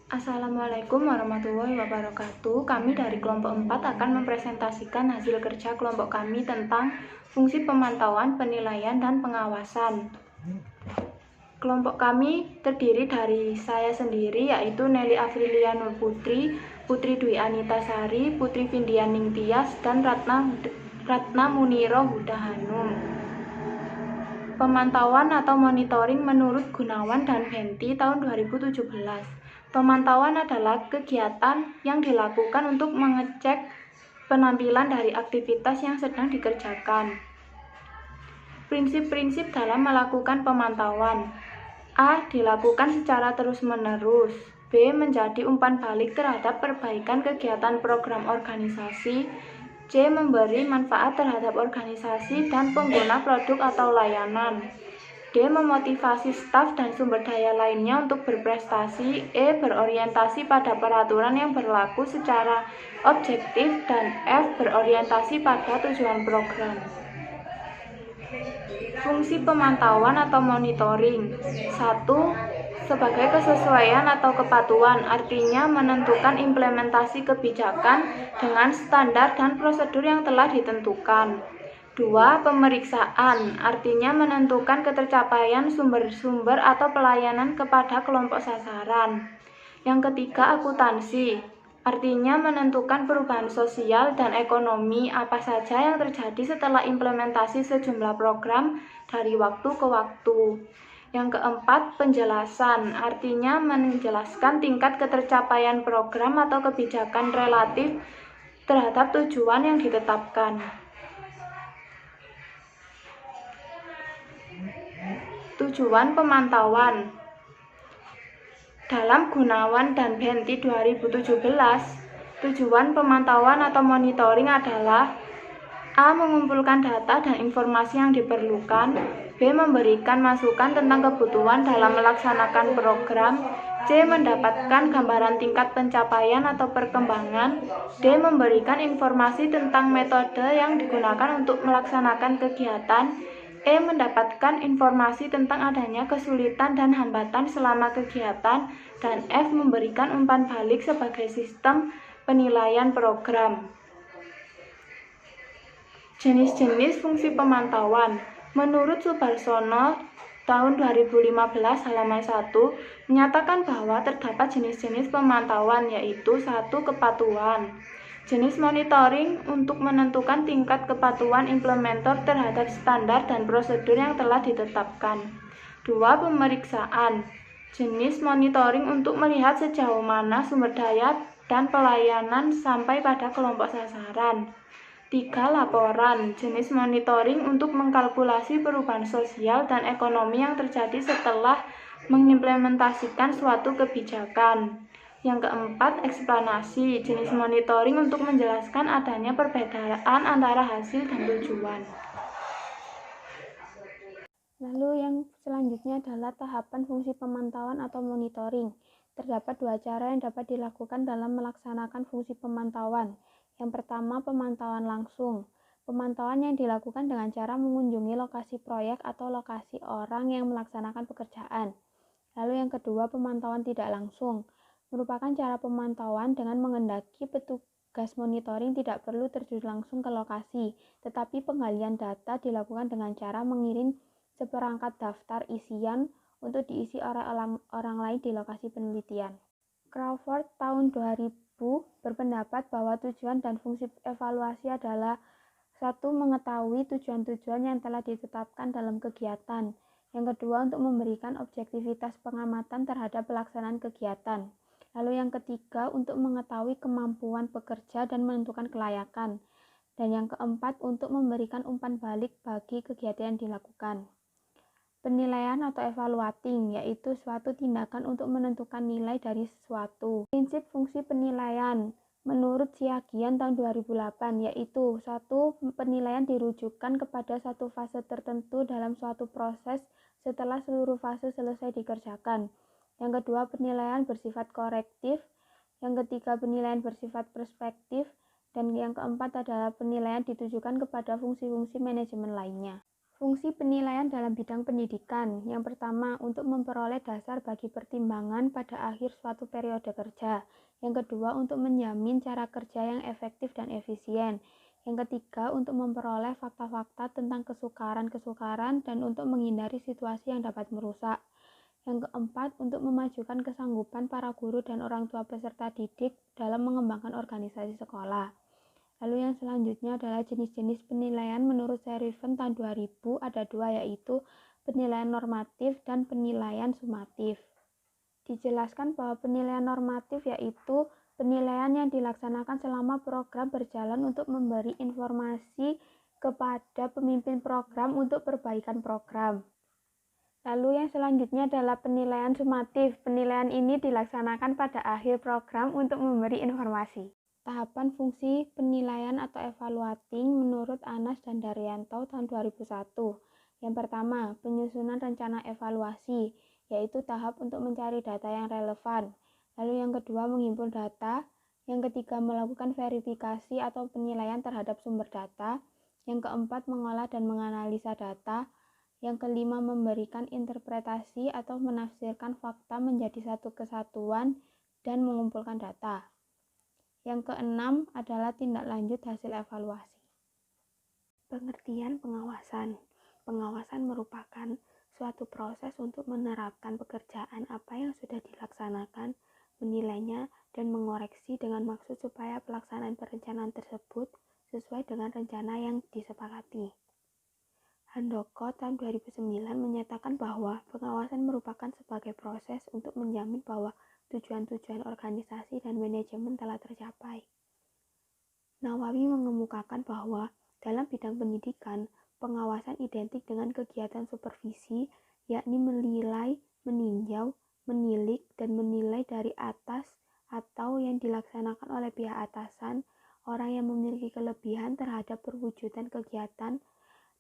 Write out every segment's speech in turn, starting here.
Assalamualaikum warahmatullahi wabarakatuh. Kami dari kelompok 4 akan mempresentasikan hasil kerja kelompok kami tentang fungsi pemantauan, penilaian, dan pengawasan. Kelompok kami terdiri dari saya sendiri, yaitu Nelly Afrilia Nur Putri, Putri Dwi Anita Sari, Putri Vindian Ningtyas, dan Ratna Muniro Huda Hanum. Pemantauan atau monitoring menurut Gunawan dan Benti tahun 2017. Pemantauan adalah kegiatan yang dilakukan untuk mengecek penampilan dari aktivitas yang sedang dikerjakan. Prinsip-prinsip dalam melakukan pemantauan. A. Dilakukan secara terus-menerus. B. Menjadi umpan balik terhadap perbaikan kegiatan program organisasi. C. Memberi manfaat terhadap organisasi dan pengguna produk atau layanan. D. Memotivasi staf dan sumber daya lainnya untuk berprestasi. E. Berorientasi pada peraturan yang berlaku secara objektif. Dan F. Berorientasi pada tujuan program. Fungsi pemantauan atau monitoring. 1. Sebagai kesesuaian atau kepatuhan, artinya menentukan implementasi kebijakan dengan standar dan prosedur yang telah ditentukan. 2. Pemeriksaan, artinya menentukan ketercapaian sumber-sumber atau pelayanan kepada kelompok sasaran. Yang ketiga, akuntansi, artinya menentukan perubahan sosial dan ekonomi apa saja yang terjadi setelah implementasi sejumlah program dari waktu ke waktu. Yang keempat, penjelasan, artinya menjelaskan tingkat ketercapaian program atau kebijakan relatif terhadap tujuan yang ditetapkan. Tujuan pemantauan. Dalam Gunawan dan Benti 2017, tujuan pemantauan atau monitoring adalah A. Mengumpulkan data dan informasi yang diperlukan. B. Memberikan masukan tentang kebutuhan dalam melaksanakan program. C. Mendapatkan gambaran tingkat pencapaian atau perkembangan. D. Memberikan informasi tentang metode yang digunakan untuk melaksanakan kegiatan. E. Mendapatkan informasi tentang adanya kesulitan dan hambatan selama kegiatan. Dan F. Memberikan umpan balik sebagai sistem penilaian program. Jenis-jenis fungsi pemantauan. Menurut Subarsono tahun 2015 halaman 1 menyatakan bahwa terdapat jenis-jenis pemantauan, yaitu 1. Kepatuhan. Jenis monitoring untuk menentukan tingkat kepatuhan implementer terhadap standar dan prosedur yang telah ditetapkan. 2. Pemeriksaan. Jenis monitoring untuk melihat sejauh mana sumber daya dan pelayanan sampai pada kelompok sasaran. 3. Laporan. Jenis monitoring untuk mengkalkulasi perubahan sosial dan ekonomi yang terjadi setelah mengimplementasikan suatu kebijakan. Yang keempat, eksplanasi. Jenis monitoring untuk menjelaskan adanya perbedaan antara hasil dan tujuan. Lalu yang selanjutnya adalah tahapan fungsi pemantauan atau monitoring. Terdapat dua cara yang dapat dilakukan dalam melaksanakan fungsi pemantauan. Yang pertama, pemantauan langsung. Pemantauan yang dilakukan dengan cara mengunjungi lokasi proyek atau lokasi orang yang melaksanakan pekerjaan. Lalu yang kedua, pemantauan tidak langsung. Merupakan cara pemantauan dengan mengendaki petugas monitoring tidak perlu terjun langsung ke lokasi, tetapi penggalian data dilakukan dengan cara mengirim seperangkat daftar isian untuk diisi oleh orang lain di lokasi penelitian. Crawford tahun 2000 berpendapat bahwa tujuan dan fungsi evaluasi adalah 1. Mengetahui tujuan-tujuan yang telah ditetapkan dalam kegiatan. Yang kedua, untuk memberikan objektivitas pengamatan terhadap pelaksanaan kegiatan. Lalu yang ketiga, untuk mengetahui kemampuan pekerja dan menentukan kelayakan. Dan yang keempat, untuk memberikan umpan balik bagi kegiatan yang dilakukan. Penilaian atau evaluating, yaitu suatu tindakan untuk menentukan nilai dari sesuatu. Prinsip fungsi penilaian menurut Siagian tahun 2008, yaitu 1. Penilaian dirujukan kepada satu fase tertentu dalam suatu proses setelah seluruh fase selesai dikerjakan. Yang kedua, penilaian bersifat korektif. Yang ketiga, penilaian bersifat perspektif. Dan yang keempat adalah penilaian ditujukan kepada fungsi-fungsi manajemen lainnya. Fungsi penilaian dalam bidang pendidikan. Yang pertama, untuk memperoleh dasar bagi pertimbangan pada akhir suatu periode kerja. Yang kedua, untuk menjamin cara kerja yang efektif dan efisien. Yang ketiga, untuk memperoleh fakta-fakta tentang kesukaran-kesukaran dan untuk menghindari situasi yang dapat merusak. Yang keempat, untuk memajukan kesanggupan para guru dan orang tua peserta didik dalam mengembangkan organisasi sekolah. Lalu yang selanjutnya adalah jenis-jenis penilaian menurut Seriven tahun 2000 ada dua, yaitu penilaian normatif dan penilaian sumatif. Dijelaskan bahwa penilaian normatif yaitu penilaian yang dilaksanakan selama program berjalan untuk memberi informasi kepada pemimpin program untuk perbaikan program. Lalu yang selanjutnya adalah penilaian sumatif. Penilaian ini dilaksanakan pada akhir program untuk memberi informasi. Tahapan fungsi penilaian atau evaluating menurut Anas dan Daryanto tahun 2001. Yang pertama, penyusunan rencana evaluasi, yaitu tahap untuk mencari data yang relevan. Lalu yang kedua, menghimpun data. Yang ketiga, melakukan verifikasi atau penilaian terhadap sumber data. Yang keempat, mengolah dan menganalisa data. Yang kelima, memberikan interpretasi atau menafsirkan fakta menjadi satu kesatuan dan mengumpulkan data. Yang keenam adalah tindak lanjut hasil evaluasi. Pengertian pengawasan. Pengawasan merupakan suatu proses untuk menerapkan pekerjaan apa yang sudah dilaksanakan, menilainya, dan mengoreksi dengan maksud supaya pelaksanaan perencanaan tersebut sesuai dengan rencana yang disepakati. Handoko tahun 2009 menyatakan bahwa pengawasan merupakan sebagai proses untuk menjamin bahwa tujuan-tujuan organisasi dan manajemen telah tercapai. Nawawi mengemukakan bahwa dalam bidang pendidikan, pengawasan identik dengan kegiatan supervisi, yakni menilai, meninjau, menilik, dan menilai dari atas atau yang dilaksanakan oleh pihak atasan, orang yang memiliki kelebihan terhadap perwujudan kegiatan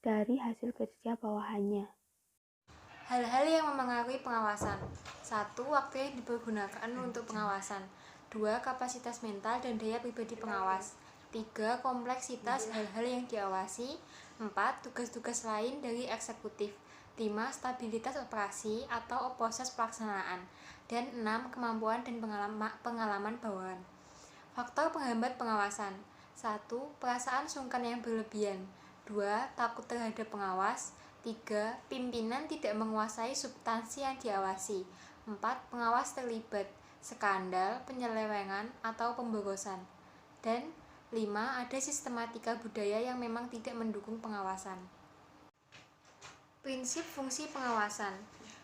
dari hasil kerja bawahannya. Hal-hal yang memengaruhi pengawasan. 1. Waktu yang dipergunakan untuk pengawasan. 2. Kapasitas mental dan daya pribadi pengawas. 3. Kompleksitas hal-hal yang diawasi. 4. Tugas-tugas lain dari eksekutif. 5. Stabilitas operasi atau proses pelaksanaan. Dan 6. Kemampuan dan pengalaman bawahan. Faktor penghambat pengawasan. 1. Perasaan sungkan yang berlebihan. 2. Takut terhadap pengawas. 3. Pimpinan tidak menguasai substansi yang diawasi. 4. Pengawas terlibat skandal, penyelewengan, atau pemborosan. Dan 5. Ada sistematika budaya yang memang tidak mendukung pengawasan. Prinsip fungsi pengawasan.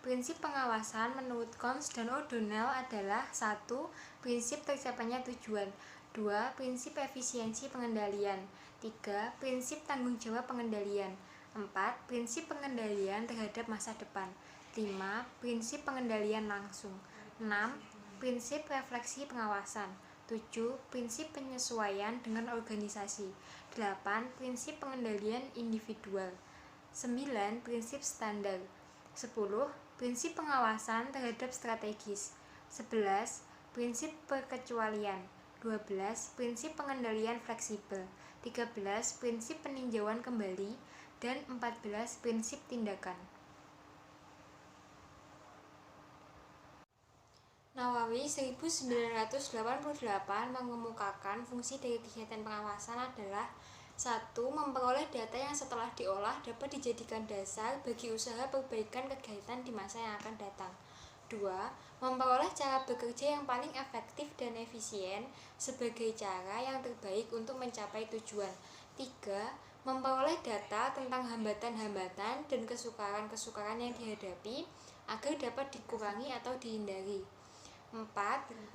Prinsip pengawasan menurut Cons dan O'Donnell adalah 1. Prinsip tercapainya tujuan. 2. Prinsip efisiensi pengendalian. 3. Prinsip tanggung jawab pengendalian. 4. Prinsip pengendalian terhadap masa depan. 5. Prinsip pengendalian langsung. 6. Prinsip refleksi pengawasan. 7. Prinsip penyesuaian dengan organisasi. 8. Prinsip pengendalian individual. 9. Prinsip standar. 10. Prinsip pengawasan terhadap strategis. 11. Prinsip perkecualian. 12. Prinsip pengendalian fleksibel. 13. Prinsip peninjauan kembali. Dan 14. Prinsip tindakan. Nawawi 1988 mengemukakan fungsi dari kegiatan pengawasan adalah 1. Memperoleh data yang setelah diolah dapat dijadikan dasar bagi usaha perbaikan kegiatan di masa yang akan datang. 2. Memperoleh cara bekerja yang paling efektif dan efisien sebagai cara yang terbaik untuk mencapai tujuan. 3. Memperoleh data tentang hambatan-hambatan dan kesukaran-kesukaran yang dihadapi agar dapat dikurangi atau dihindari. 4.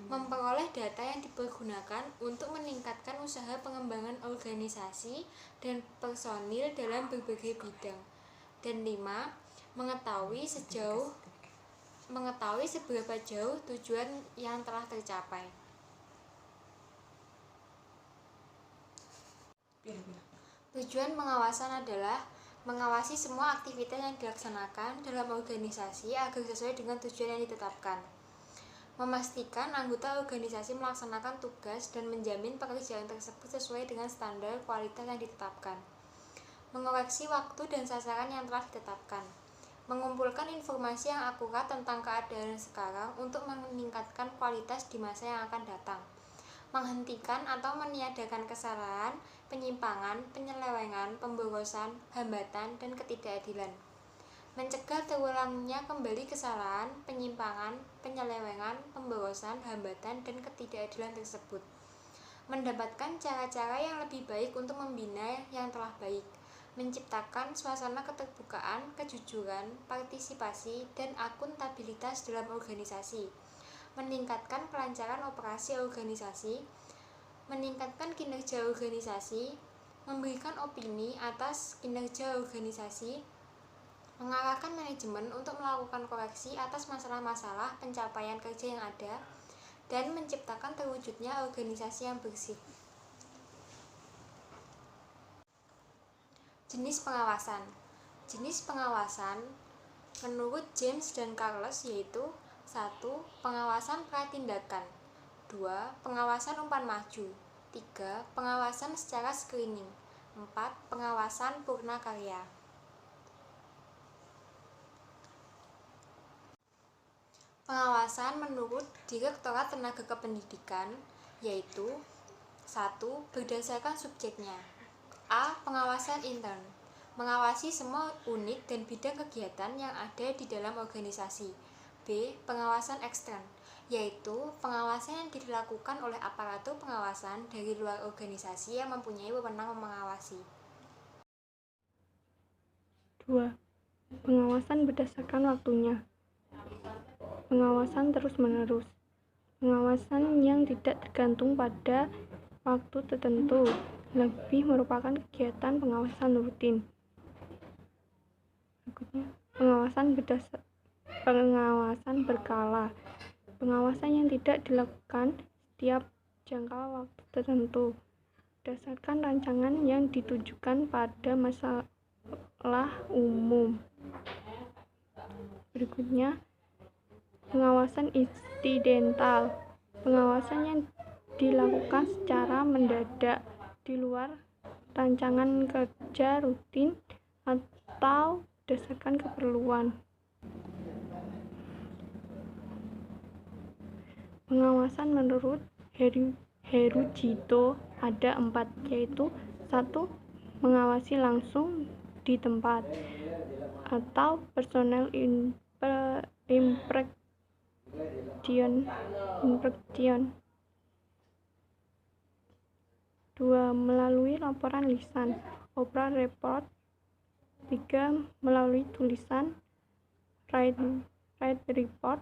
Memperoleh data yang dipergunakan untuk meningkatkan usaha pengembangan organisasi dan personil dalam berbagai bidang. Dan 5. Mengetahui seberapa jauh tujuan yang telah tercapai. Tujuan pengawasan adalah mengawasi semua aktivitas yang dilaksanakan dalam organisasi agar sesuai dengan tujuan yang ditetapkan. Memastikan anggota organisasi melaksanakan tugas dan menjamin pekerjaan tersebut sesuai dengan standar kualitas yang ditetapkan. mengoreksi waktu dan sasaran yang telah ditetapkan, mengumpulkan informasi yang akurat tentang keadaan sekarang untuk meningkatkan kualitas di masa yang akan datang, menghentikan atau meniadakan kesalahan, penyimpangan, penyelewengan, pemborosan, hambatan, dan ketidakadilan, mencegah terulangnya kembali kesalahan, penyimpangan, penyelewengan, pemborosan, hambatan, dan ketidakadilan tersebut, mendapatkan cara-cara yang lebih baik untuk membina yang telah baik, menciptakan suasana keterbukaan, kejujuran, partisipasi, dan akuntabilitas dalam organisasi, meningkatkan kelancaran operasi organisasi, meningkatkan kinerja organisasi, memberikan opini atas kinerja organisasi, mengarahkan manajemen untuk melakukan koreksi atas masalah-masalah pencapaian kerja yang ada, dan menciptakan terwujudnya organisasi yang bersih. Jenis pengawasan. Jenis pengawasan menurut James dan Carlos yaitu 1. Pengawasan pratindakan, 2. Pengawasan umpan maju, 3. Pengawasan secara screening, 4. Pengawasan purna karya. Pengawasan menurut Direktorat Tenaga Kependidikan yaitu 1. Berdasarkan subjeknya. A. Pengawasan intern, mengawasi semua unit dan bidang kegiatan yang ada di dalam organisasi. B. Pengawasan ekstern, yaitu pengawasan yang dilakukan oleh aparatur pengawasan dari luar organisasi yang mempunyai wewenang mengawasi. 2. Pengawasan berdasarkan waktunya. Pengawasan terus-menerus. Pengawasan yang tidak tergantung pada waktu tertentu, lebih merupakan kegiatan pengawasan rutin. Pengawasan berkala. Pengawasan yang tidak dilakukan setiap jangka waktu tertentu, berdasarkan rancangan yang ditujukan pada masalah umum. Berikutnya, pengawasan insidental. Pengawasan yang dilakukan secara mendadak di luar rancangan kerja rutin atau berdasarkan keperluan. Pengawasan menurut Herujito ada 4, yaitu 1. Mengawasi langsung di tempat atau personal inspection. 2. Melalui laporan lisan, oral report. 3. Melalui tulisan, write report.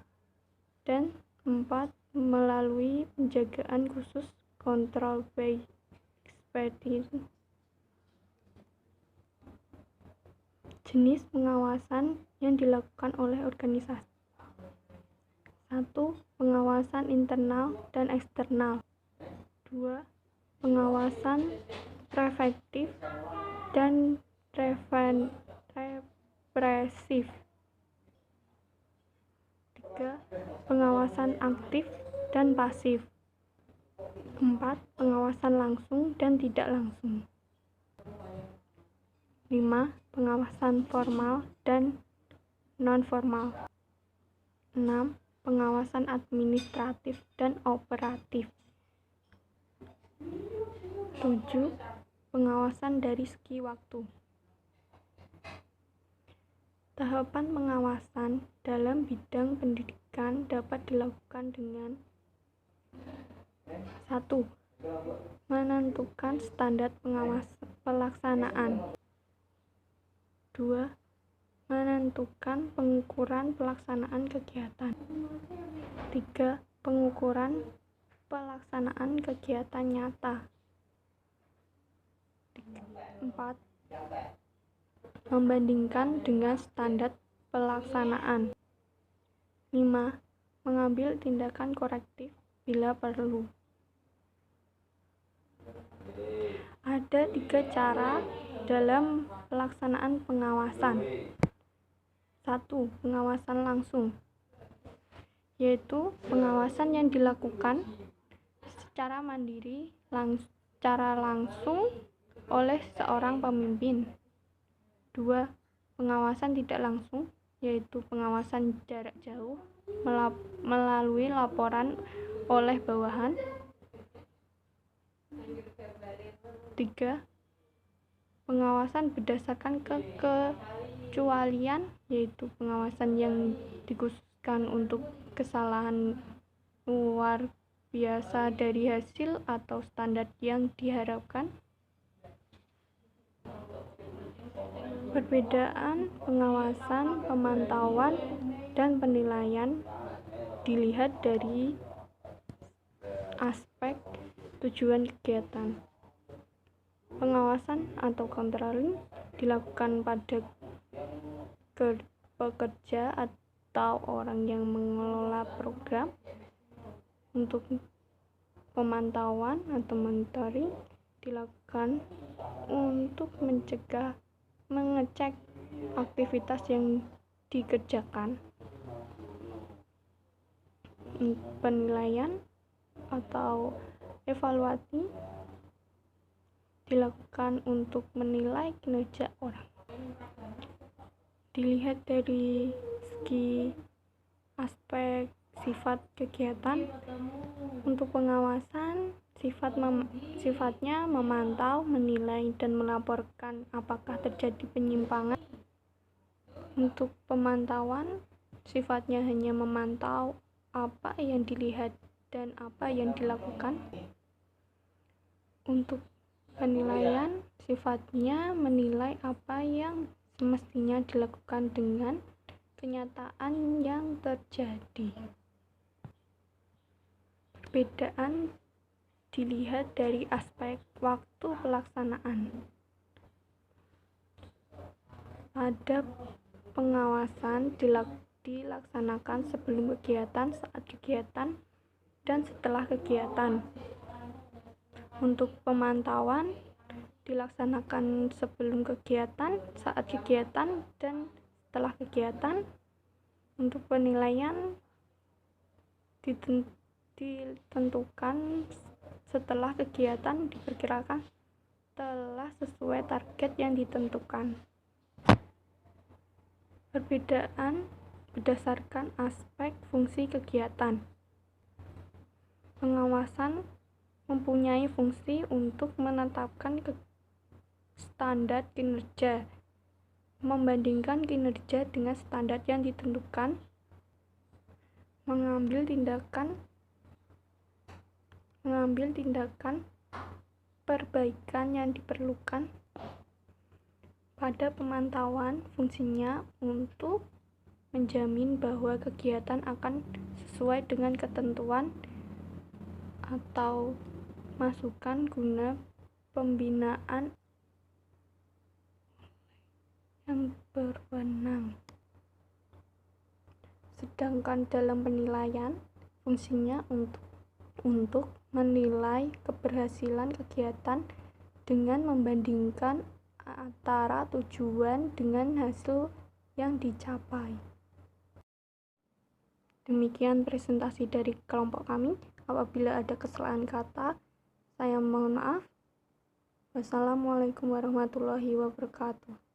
Dan 4. Melalui penjagaan khusus, control by expedition. Jenis pengawasan yang dilakukan oleh organisasi. 1. Pengawasan internal dan eksternal. 2. Pengawasan preventif dan represif. 3. Pengawasan aktif dan pasif. 4. Pengawasan langsung dan tidak langsung. 5. Pengawasan formal dan non-formal. 6. Pengawasan administratif dan operatif. 7. Pengawasan dari segi waktu. Tahapan pengawasan dalam bidang pendidikan dapat dilakukan dengan 1. Menentukan standar pelaksanaan. 2. Menentukan pengukuran pelaksanaan kegiatan. 3. Pengukuran pelaksanaan kegiatan nyata. 4. Membandingkan dengan standar pelaksanaan. 5. Mengambil tindakan korektif bila perlu. Ada 3 cara dalam pelaksanaan pengawasan. 1. Pengawasan langsung, yaitu pengawasan yang dilakukan secara mandiri secara langsung oleh seorang pemimpin. 2. Pengawasan tidak langsung, yaitu pengawasan jarak jauh melalui laporan oleh bawahan. 3. Pengawasan berdasarkan kekecualian, yaitu pengawasan yang dikhususkan untuk kesalahan luar biasa dari hasil atau standar yang diharapkan. Perbedaan pengawasan, pemantauan, dan penilaian dilihat dari aspek tujuan kegiatan. Pengawasan atau controlling dilakukan pada pekerja atau orang yang mengelola program. Untuk pemantauan atau monitoring dilakukan untuk mengecek aktivitas yang dikerjakan. Penilaian atau evaluasi dilakukan untuk menilai kinerja orang. Dilihat dari segi aspek sifat kegiatan. Untuk pengawasan, sifatnya memantau, menilai, dan melaporkan apakah terjadi penyimpangan. Untuk pemantauan, sifatnya hanya memantau apa yang dilihat dan apa yang dilakukan. Untuk penilaian, sifatnya menilai apa yang semestinya dilakukan dengan kenyataan yang terjadi. Perbedaan dilihat dari aspek waktu pelaksanaan. Pada pengawasan dilaksanakan sebelum kegiatan, saat kegiatan, dan setelah kegiatan. Untuk pemantauan dilaksanakan sebelum kegiatan, saat kegiatan, dan setelah kegiatan. Untuk penilaian ditentukan setelah kegiatan diperkirakan telah sesuai target yang ditentukan. Perbedaan berdasarkan aspek fungsi kegiatan. Pengawasan mempunyai fungsi untuk menetapkan standar kinerja, membandingkan kinerja dengan standar yang ditentukan, mengambil tindakan perbaikan yang diperlukan. Pada pemantauan, fungsinya untuk menjamin bahwa kegiatan akan sesuai dengan ketentuan atau masukan guna pembinaan yang berwenang. Sedangkan dalam penilaian, fungsinya untuk menilai keberhasilan kegiatan dengan membandingkan antara tujuan dengan hasil yang dicapai. Demikian presentasi dari kelompok kami. Apabila ada kesalahan kata, saya mohon maaf. Wassalamualaikum warahmatullahi wabarakatuh.